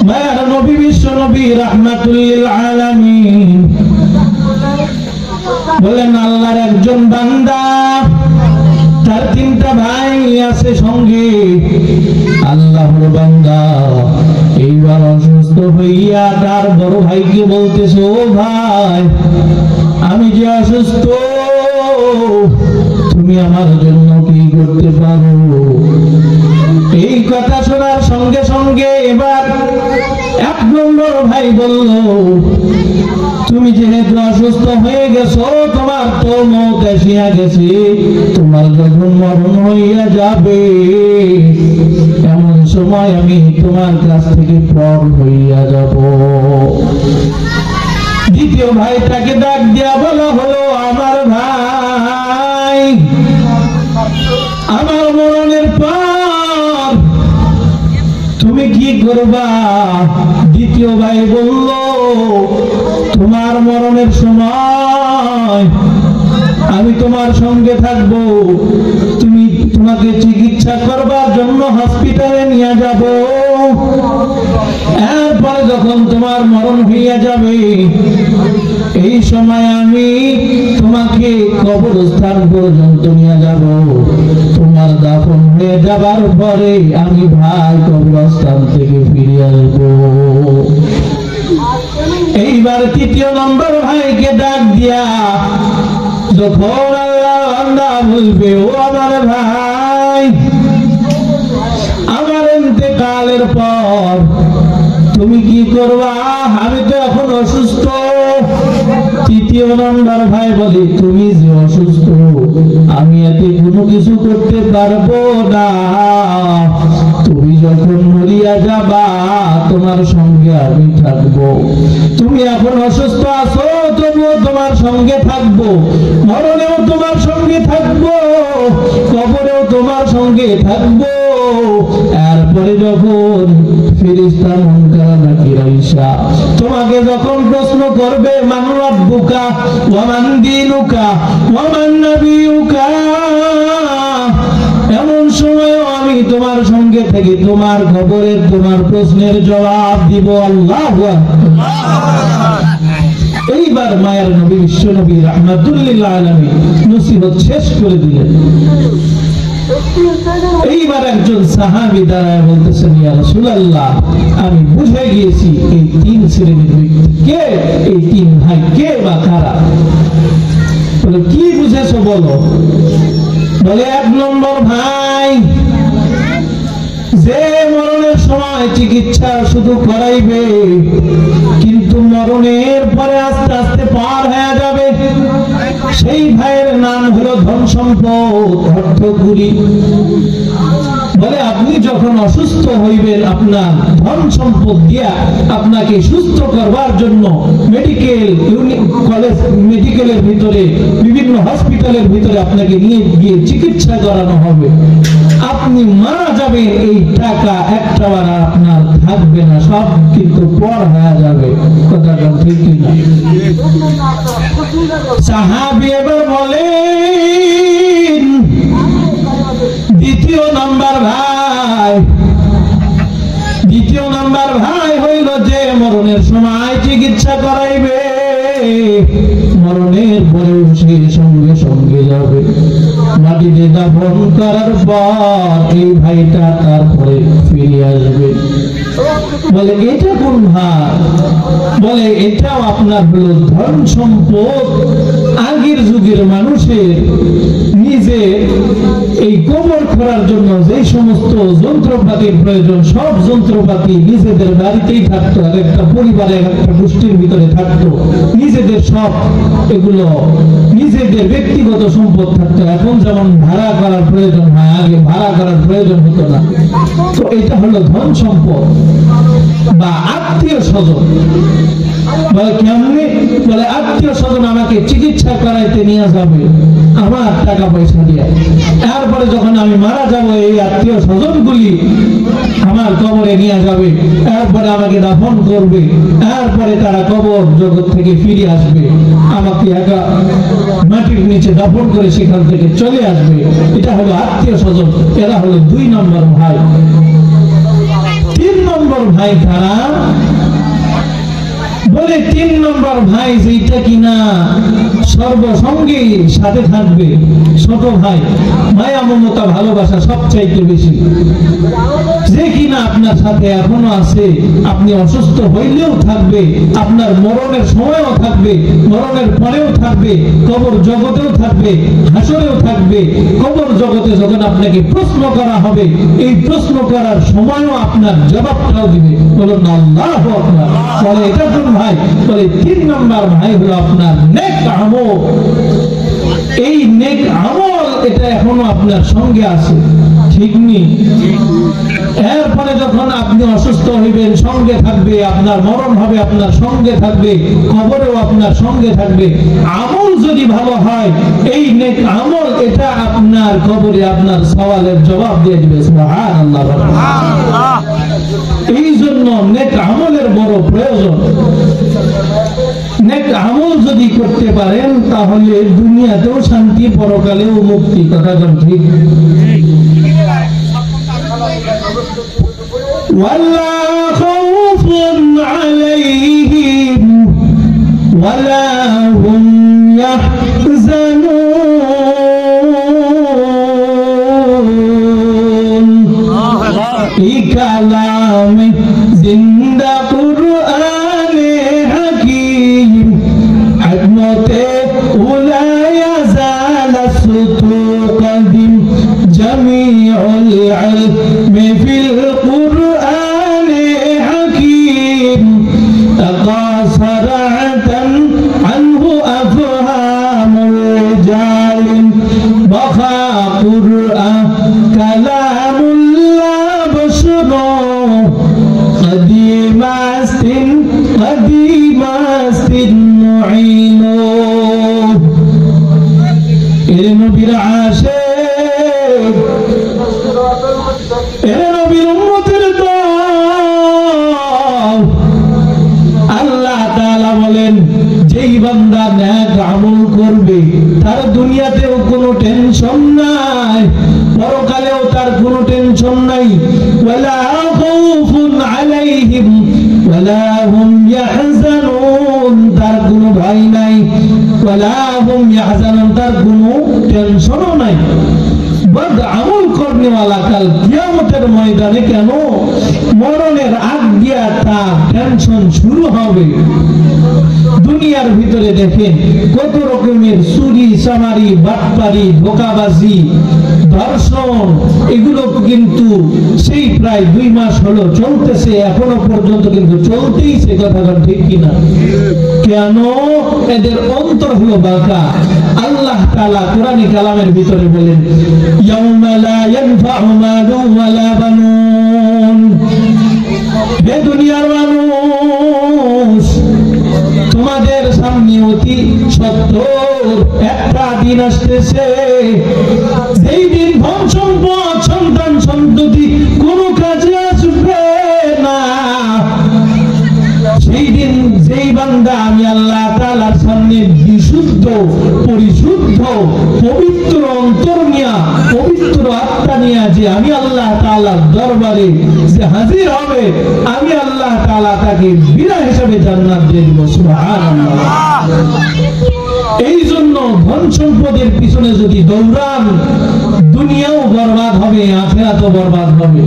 মায়ার নবী বিশ্ব নবী রাহমাতুল লিল আলামিন বলেন আল্লাহর একজন বান্দা, তার তিনটা ভাই আছে সঙ্গে। আল্লাহর বান্দা এইবার অসুস্থ হইয়া তার বড় ভাইকে বলতেছে, ও ভাই আমি যে অসুস্থ, তুমি আমার জন্য কি করতে পারো? এই কথা শোনার সঙ্গে সঙ্গে এবার এক নম্বর ভাই বলল, তুমি যেহেতু অসুস্থ হয়ে গেছো, তোমার তো মওত এসে গেছে, তোমার যখন মরণ হইয়া যাবে এমন সময় আমি তোমার কাছ থেকে পর হইয়া যাব। দ্বিতীয় ভাইটাকে ডাক দিয়া বলা হলো, আমার ভাই আমার মরণের পর তুমি কি করবা? দ্বিতীয় ভাই বলল, তোমার মরণের সময় আমি তোমার সঙ্গে থাকবো, তোমাকে চিকিৎসা করবার জন্য হসপিটালে নিয়ে যাব। এরপরে যখন তোমার মরণ হইয়া যাবে এই সময় আমি তোমাকে কবরস্থান পর্যন্ত নিয়ে যাব। তোমার দাফন হয়ে যাবার পরে আমি ভাই কবরস্থান থেকে ফিরে আসবো। এইবার তৃতীয় নম্বর ভাইকে ডাক দিয়া যখন আল্লাহ বলবে, ও আমার ভাই আমার ইন্তেকালের পর তুমি কি করবা? আমি তো এখন অসুস্থ। তৃতীয় নম্বর ভাই বলে, তুমি যে অসুস্থ আমি এতে কোনো কিছু করতে পারবো না, তুমি যখন মরিয়া যাবা তোমার সঙ্গে আমি থাকবো। তুমি এখন অসুস্থ আছো, তবুও তোমার সঙ্গে থাকবো, মরণেও তোমার সঙ্গে থাকবো, কবরেও তোমার সঙ্গে থাকবো। এরপরে যখন ফেরেশতা মুনকার নাকির আইসা তোমাকে যখন প্রশ্ন করবে, মান রাব্বুকা ওয়া মান দীনুকা ওয়া মান নাবিয়ুকা, এমন সময়ও আমি তোমার সঙ্গে থেকে তোমার খবরের তোমার প্রশ্নের জবাব দিব। আল্লাহু আকবার। এইবার মায়ের নবী বিশ্ব নবী রাহমাতুল লিল আলামিন নসিহত শেষ করে দিলেন। এইবার একজন সাহাবী দাঁড়ায় বলতেছেন, ইয়া রাসূলুল্লাহ আমি বুঝে গিয়েছি এই তিন শ্রেণীর ব্যক্তি কে, এই তিন ভাই কে বা কারা? বলে কি বুঝেছো বলো? বলে এক নম্বর ভাই যে মরণের সময় চিকিৎসা শুধু করাইবে, কিন্তু মরণের পরে আস্তে আস্তে পার হয়ে যাবে, সেই ভাইয়ের নাম হলো ধন সম্পদ অর্থকুলি। বলে আপনি যখন অসুস্থ হইবেন আপনার ধন সম্পদ দিয়া আপনাকে সুস্থ করবার জন্য মেডিকেলের ভিতরে বিভিন্ন হসপিটালের ভিতরে আপনাকে নিয়ে গিয়ে চিকিৎসা করানো হবে। আপনি মারা যাবেন, এই টাকা একটা বার আপনার থাকবে না, সব কিন্তু পর হয়ে যাবে। কথাটা ঠিক কিনা? সাহাবী এবার বলেন দ্বিতীয় নাম্বার ভাই হইল যে মরণের সময় চিকিৎসা করাইবে, মরণের পরেও সে সঙ্গে সঙ্গে যাবে। মাটিতে দাফন করার পর এই ভাইটা তারপরে ফিরে আসবে। বলে এটা কোন ভাই? বলে এটাও আপনার হলো ধন সম্পদ। আগের যুগের মানুষের নিজে এই কবর করার জন্য যে সমস্ত যন্ত্রপাতির প্রয়োজন, সব যন্ত্রপাতি নিজেদের বাড়িতেই থাকতো, আর একটা পরিবারের একটা গোষ্ঠীর ভিতরে থাকতো, নিজেদের সব এগুলো নিজেদের ব্যক্তিগত সম্পদ থাকতো। এখন যেমন ভাড়া করার প্রয়োজন হয়, আগে ভাড়া করার প্রয়োজন হতো না। তো এটা হলো ধন সম্পদ বা আত্মীয় স্বজন। বলে কেমনি? বলে আত্মীয় স্বজন আমাকে চিকিৎসা করাইতে নিয়ে যাবে আমার টাকা পয়সা দিয়ে, এরপরে যখন আমি মারা যাব এই আত্মীয় স্বজন গুলি আমার কবরে নিয়ে যাবে, এরপরে আমাকে দাফন করবে, এরপরে তারা কবর জগৎ থেকে ফিরে আসবে, আমাকে একা মাটির নিচে দাফন করে সেখান থেকে চলে আসবে। এটা হলো আত্মীয় স্বজন, এরা হলো দুই নম্বর ভাই। তিন নম্বর নম্বর ভাই কারা? বলে 3 নম্বর ভাই যেটা কিনা সর্বসঙ্গী সাথে থাকবে, ছোট ভাই, মায়া মমতা ভালোবাসা সবচাইতে বেশি, যে কিনা আপনার সাথে এখনো আছে, আপনি অসুস্থ হইলেও থাকবে, আপনার মরণের সময়ও থাকবে, মরণের পরেও থাকবে, কবর জগতেও থাকবে, হাসরেও থাকবে। কবর জগতে যখন আপনাকে প্রশ্ন করা হবে, এই প্রশ্ন করার সময়ও আপনার জবাবটাও দিবে। বলুন আল্লাহু আকবার। বলে এটা কোন ভাই? বলে 3 নম্বর ভাই হলো আপনার নেক আমল। এই নেক আমল এটা এখনো আপনার সঙ্গে আছে, ঠিক নেই? এরপরে যখন আপনি অসুস্থ হইবেন সঙ্গে থাকবে, আপনার মরণ হবে আপনার সঙ্গে থাকবে, কবরেও আপনার সঙ্গে থাকবে। আমল যদি ভালো হয়, এই নেক আমল এটা আপনার কবরে আপনার সওয়ালের জবাব দিয়ে দিবে। সুবহানাল্লাহ। এই জন্য নেক আমলের বড় প্রয়োজন। নেক আমল যদি করতে পারেন তাহলে দুনিয়াতেও শান্তি, পরকালেও মুক্তি। কথা ঠিক? ولا خوف عليهم ولا هم يحزنون كلام जिंदा कुरान हकीम हकमते उला यज़ाल सुतू कदीम जमीउल इल्म फिल कुरान हकीम तकासरतन अन्हु अफहामुल जालिम बखा कुरान कलामुल्लाह बशरो قديماستن نعينو نبير عاشق نبير উম্মতের দল। আল্লাহ তাআলা বলেন যেই বান্দা নেক আমল করবে তার দুনিয়াতেও কোনো টেনশন নাই, পরকালেও তার কোনো টেনশন নাই। ওয়ালা খাউফুন আলাইহিম ওয়ালা হুম ইয়াহজানুন, তার কোনো ভয় নাই। ওয়ালা হুম ইয়াহজানুন, তার কোনো টেনশনও নাই। বদ আমল করনে वाला কাল কিয়ামতের ময়দানে কেন মরণের আগ দিয়া তার টেনশন শুরু হবে। দুনিয়ার ভিতরে দেখেন কত রকমের চুরি, চামারি, বাটপারি, ধোঁকাবাজি, ধর্ষণ, এগুলো কিন্তু সেই প্রায় 2 মাস হলো চলতেছে, এখনো পর্যন্ত কিন্তু চলতেইছে। কথা ঠিক কিনা? কেন? এদের অন্তর হলো বাঁকা। আল্লাহ তাআলা কোরআনে কালামের ভিতরে বলেন ইয়াউমা লা ইয়ানফাউ মালুন ওয়ালা বানুন। হে দুনিয়ার মানুষ, তোমাদের সামনে অতি সত্বর একটা দিন আসতেছে, যেই দিন ধন সম্পদ, সন্তান সন্ততি কোনো কাজে আসবে না। সেই দিন যেই বান্দা আমি আল্লাহ তাআলার সামনে বিশুদ্ধ, পরিশুদ্ধ, পবিত্র অন্তর নিয়া, পবিত্র আত্মা নিয়া যে আমি আল্লাহ তাআলার দরবারে যে হাজির হবে, আমি আল্লাহ তাআলা তাকে বিনা হিসাবে জান্নাত দিয়ে দিব। সুবহানাল্লাহ। এই জন্য ধন সম্পদের পিছনে যদি দৌড়ান, দুনিয়াও বরবাদ হবে, আখিরাতও বরবাদ হবে।